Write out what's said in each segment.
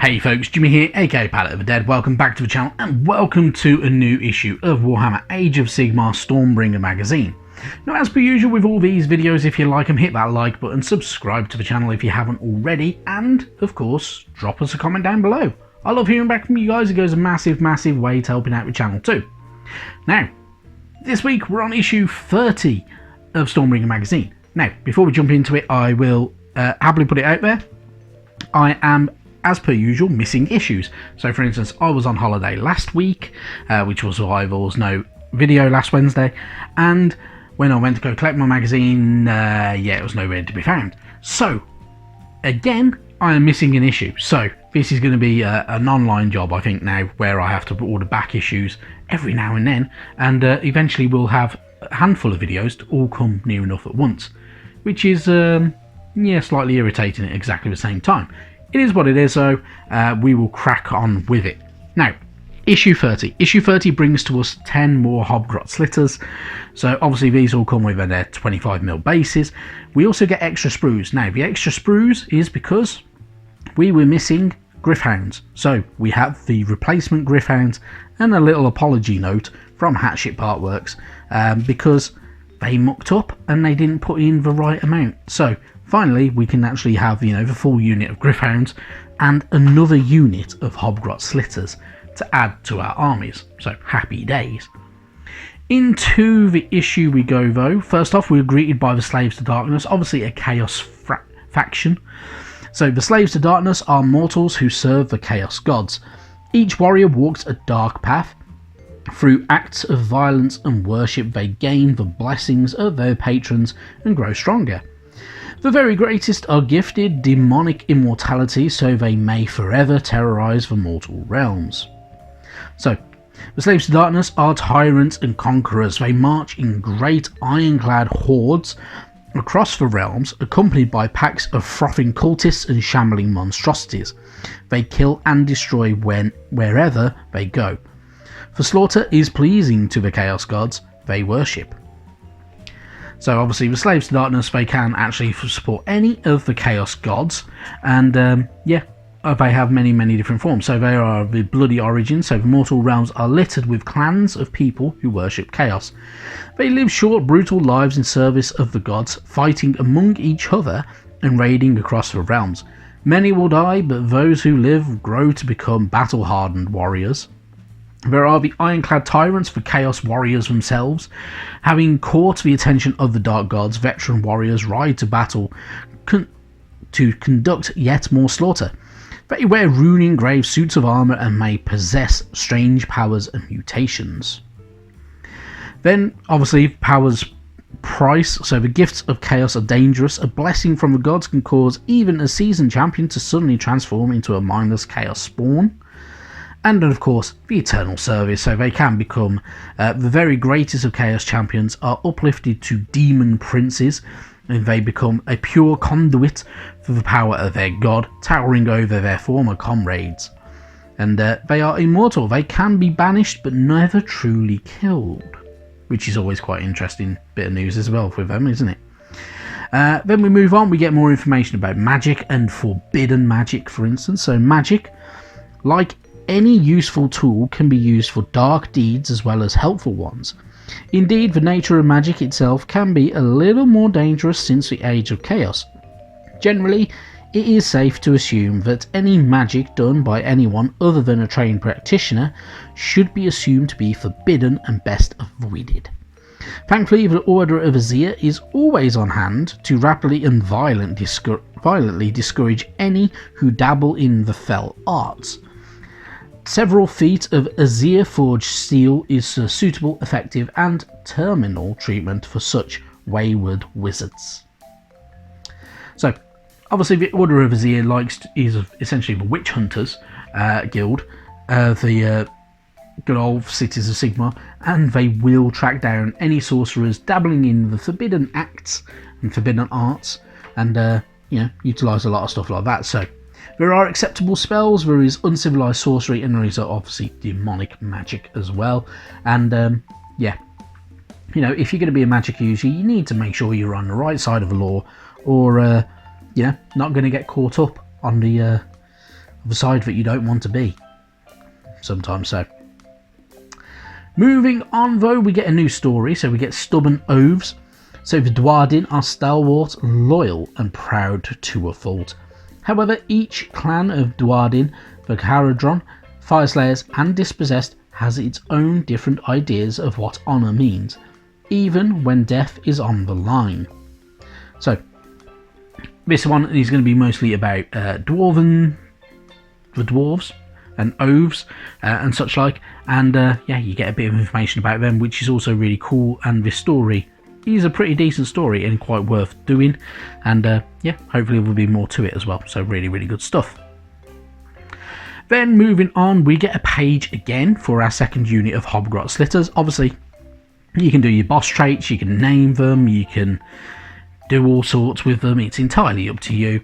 Hey folks, Jimmy here, aka Palette of the Dead. Welcome back to the channel and welcome to a new issue of Warhammer Age of Sigmar Stormbringer magazine. Now, as per usual with all these videos, if you like them, hit that like button, subscribe to the channel if you haven't already, and of course drop us a comment down below. I love hearing back from you guys. It goes a massive way to helping out the channel too. Now, this week we're on issue 30 of Stormbringer magazine. Now, before we jump into it, I will happily put it out there. I am, as per usual, missing issues. So for instance, I was on holiday last week, which was why there was no video last Wednesday, and when I went to go collect my magazine, it was nowhere to be found. So again, I am missing an issue. So this is going to be an online job, I think, now, where I have to order back issues every now and then, and eventually we'll have a handful of videos to all come near enough at once, which is slightly irritating at exactly the same time. It is what it is, so we will crack on with it. Now, issue 30. Issue 30 brings to us 10 more Hobgrot Slitters. So obviously these all come with their 25mm bases. We also get extra sprues. Now, the extra sprues is because we were missing Gryph-hounds. So we have the replacement Gryph-hounds and a little apology note from Hatship Partworks because they mucked up and they didn't put in the right amount. So finally, we can actually have, the full unit of Gryph-hounds and another unit of Hobgrot Slitters to add to our armies. So happy days. Into the issue we go though. First off, we're greeted by the Slaves to Darkness, obviously a Chaos faction. So the Slaves to Darkness are mortals who serve the Chaos gods. Each warrior walks a dark path. Through acts of violence and worship, they gain the blessings of their patrons and grow stronger. The very greatest are gifted demonic immortality, so they may forever terrorize the mortal realms. So, the Slaves to Darkness are tyrants and conquerors. They march in great ironclad hordes across the realms, accompanied by packs of frothing cultists and shambling monstrosities. They kill and destroy wherever they go. For slaughter is pleasing to the Chaos gods they worship. So obviously the Slaves to Darkness, they can actually support any of the Chaos gods, and they have many different forms. So they are the bloody origin, so the mortal realms are littered with clans of people who worship Chaos. They live short, brutal lives in service of the gods, fighting among each other and raiding across the realms. Many will die, but those who live grow to become battle-hardened warriors. There are the ironclad tyrants, the Chaos warriors themselves. Having caught the attention of the Dark Gods, veteran warriors ride to battle to conduct yet more slaughter. They wear rune-engraved suits of armour and may possess strange powers and mutations. Then, obviously, powers price. So the gifts of Chaos are dangerous. A blessing from the gods can cause even a seasoned champion to suddenly transform into a mindless Chaos spawn. And of course, the Eternal Service, so they can become the very greatest of Chaos champions, are uplifted to demon princes, and they become a pure conduit for the power of their god, towering over their former comrades. And they are immortal. They can be banished, but never truly killed, which is always quite an interesting bit of news as well with them, isn't it? Then we move on, we get more information about magic and forbidden magic, for instance. So magic, like any useful tool, can be used for dark deeds as well as helpful ones. Indeed, the nature of magic itself can be a little more dangerous since the Age of Chaos. Generally, it is safe to assume that any magic done by anyone other than a trained practitioner should be assumed to be forbidden and best avoided. Thankfully, the Order of Azir is always on hand to rapidly and violently discourage any who dabble in the fell arts. Several feet of Azir forged steel is a suitable, effective and terminal treatment for such wayward wizards. So obviously the Order of Azir is essentially the witch hunters guild, the good old cities of Sigmar, and they will track down any sorcerers dabbling in the forbidden acts and forbidden arts, and utilise a lot of stuff like that. So there are acceptable spells, there is uncivilized sorcery, and there is obviously demonic magic as well. And if you're going to be a magic user, you need to make sure you're on the right side of the law, or not going to get caught up on the the side that you don't want to be. Sometimes so. Moving on though, we get a new story, so we get Stubborn Oaths. So the Dwarven are stalwart, loyal and proud to a fault. However, each clan of Dwarven, the Caradron, Fireslayers and Dispossessed has its own different ideas of what honour means, even when death is on the line. So this one is going to be mostly about Dwarven, the dwarves, and oaths and such like, and yeah, you get a bit of information about them, which is also really cool. And this story is a pretty decent story and quite worth doing, and yeah, hopefully there will be more to it as well. So really good stuff. Then moving on, we get a page again for our second unit of Hobgrot Slitters. Obviously you can do your boss traits, you can name them, you can do all sorts with them, it's entirely up to you.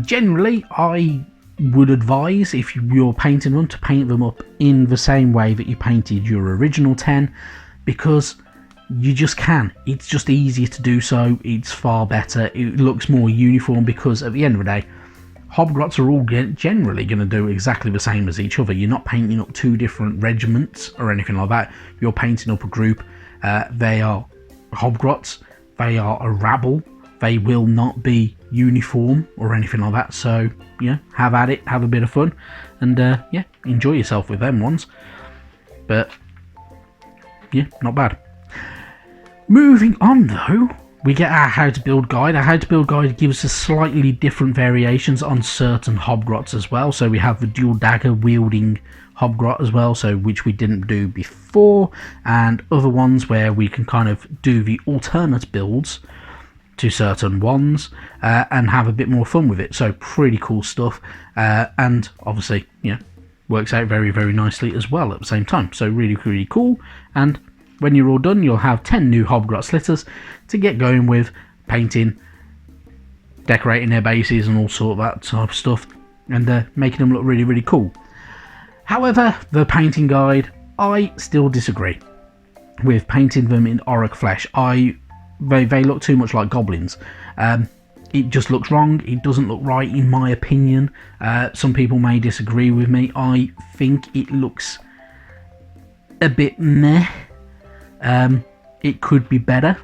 Generally I would advise, if you're painting them, to paint them up in the same way that you painted your original 10, because you just can. It's just easier to do so, it's far better, it looks more uniform, because at the end of the day, Hobgrots are all generally going to do exactly the same as each other. You're not painting up two different regiments or anything like that, you're painting up a group. They are Hobgrots, they are a rabble, they will not be uniform or anything like that, so yeah, have at it, have a bit of fun, and yeah, enjoy yourself with them ones. But yeah, not bad. Moving on though, we get our how to build guide. Our how to build guide gives us slightly different variations on certain Hobgrots as well. So we have the dual dagger wielding Hobgrot as well, so which we didn't do before, and other ones where we can kind of do the alternate builds to certain ones and have a bit more fun with it. So pretty cool stuff, and obviously, yeah, works out very nicely as well at the same time. So really cool. And when you're all done, you'll have 10 new Hobgrot Slitters to get going with painting, decorating their bases and all sort of that type of stuff, and making them look really cool. However, the painting guide, I still disagree with painting them in Orc flesh. They look too much like goblins. It just looks wrong. It doesn't look right in my opinion. Some people may disagree with me. I think it looks a bit meh. It could be better.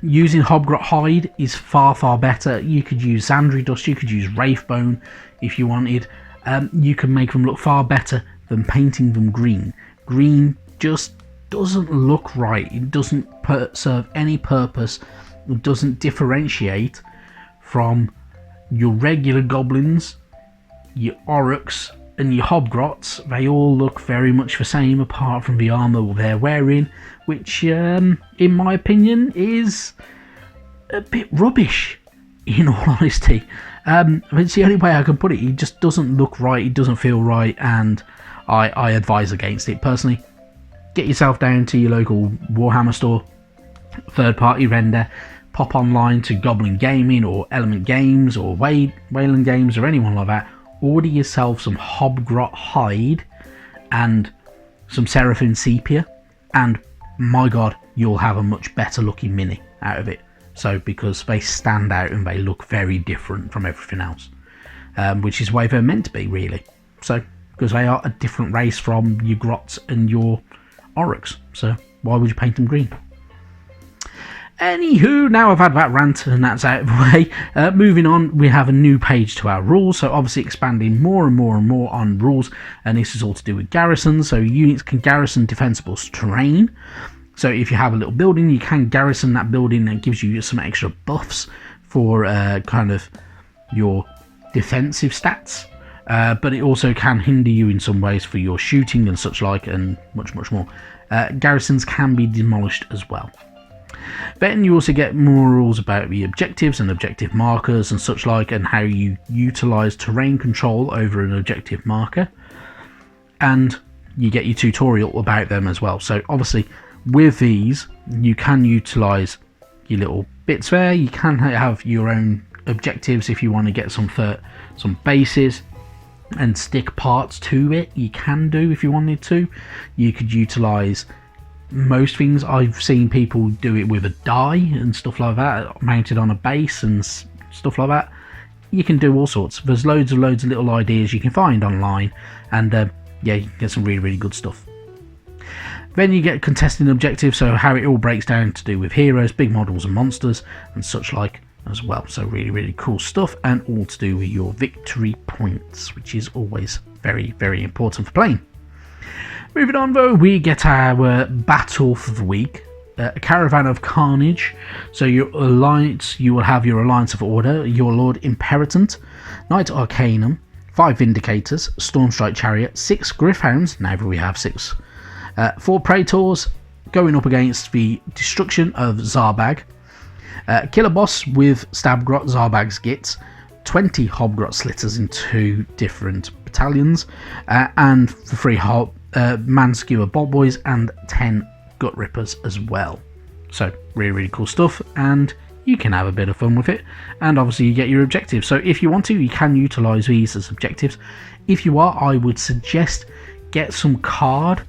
Using Hobgrot hide is far better. You could use Zandri dust, you could use Wraithbone if you wanted. You can make them look far better than painting them green. Green just doesn't look right. It doesn't serve any purpose. It doesn't differentiate from your regular goblins, your Aurochs and your Hobgrots. They all look very much the same apart from the armour they're wearing, which in my opinion is a bit rubbish, in all honesty. It's the only way I can put it. It just doesn't look right, it doesn't feel right, and I advise against it personally. Get yourself down to your local Warhammer store, third party render, pop online to Goblin Gaming or Element Games or Wayland Games or anyone like that. Order yourself some Hobgrot hide and some Seraphim sepia, and my god, you'll have a much better looking mini out of it. So because they stand out and they look very different from everything else, which is the way they're meant to be, really. So because they are a different race from your Grots and your Aurochs, so why would you paint them green? Anywho, now I've had that rant and that's out of the way. Moving on, we have a new page to our rules, so obviously expanding more and more on rules, and this is all to do with garrisons. So units can garrison defensible terrain. So if you have a little building, you can garrison that building, and gives you some extra buffs for kind of your defensive stats. But it also can hinder you in some ways for your shooting and such like, and much more. Garrisons can be demolished as well. Then you also get more rules about the objectives and objective markers and such like, and how you utilise terrain control over an objective marker. And you get your tutorial about them as well. So obviously with these, you can utilise your little bits there. You can have your own objectives if you want to get some bases and stick parts to it. You can do if you wanted to. You could utilise most things. I've seen people do it with a die and stuff like that, mounted on a base and stuff like that. you can do all sorts. There's loads of little ideas you can find online, and yeah, you can get some really good stuff. Then you get contesting objectives, so how it all breaks down to do with heroes, big models and monsters and such like as well. So really cool stuff, and all to do with your victory points, which is always very important for playing. Moving on though, we get our battle for the week. A Caravan of Carnage. So your alliance, you will have your Alliance of Order, your Lord Imperatant, Knight Arcanum, 5 Vindicators, Stormstrike Chariot, 6 Griffhounds, now that we have 6, 4 Praetors, going up against the Destruction of Zarbag, Killer Boss with Stabgrot, Zarbag's Gits, 20 Hobgrot Slitters in 2 different battalions, and the 3 Man-Skewer Bolt Boys, and 10 Gut Rippers as well. So really cool stuff, and you can have a bit of fun with it, and obviously you get your objectives. So if you want to, you can utilise these as objectives. If you are, I would suggest get some card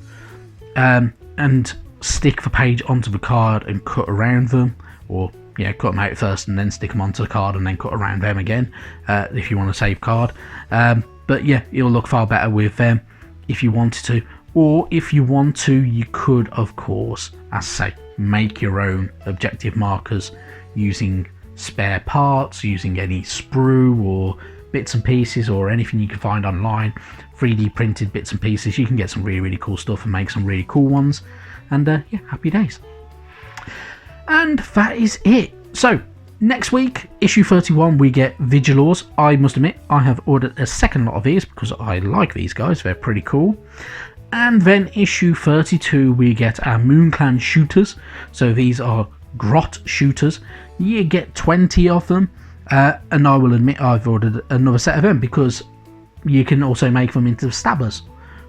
and stick the page onto the card and cut around them, or cut them out first and then stick them onto the card and then cut around them again, if you want to save card. But yeah, it'll look far better with them if you wanted to. Or if you want to, you could, of course, as I say, make your own objective markers using spare parts, using any sprue or bits and pieces or anything you can find online, 3D printed bits and pieces. You can get some really cool stuff and make some really cool ones. And yeah, happy days. And that is it. So next week, issue 31, we get Vigilors. I must admit, I have ordered a second lot of these because I like these guys. They're pretty cool. And then issue 32, we get our Moonclan Shooters. So these are Grot Shooters. You get 20 of them. And I will admit I've ordered another set of them because you can also make them into stabbers.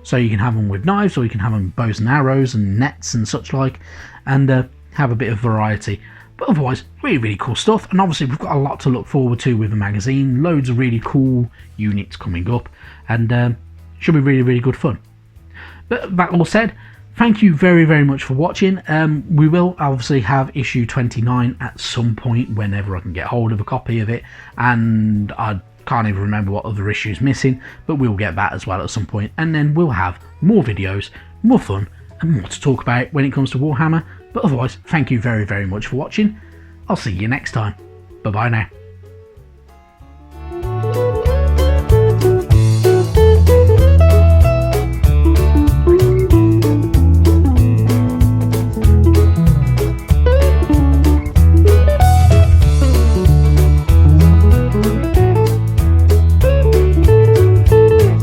So you can have them with knives, or you can have them with bows and arrows and nets and such like, and have a bit of variety. But otherwise, really cool stuff. And obviously we've got a lot to look forward to with the magazine. Loads of really cool units coming up, and should be really good fun. But that all said, thank you very much for watching. We will obviously have issue 29 at some point whenever I can get hold of a copy of it, and I can't even remember what other issue's missing, but we'll get that as well at some point, and then we'll have more videos, more fun, and more to talk about when it comes to Warhammer. But otherwise, thank you very much for watching. I'll see you next time. Bye bye now.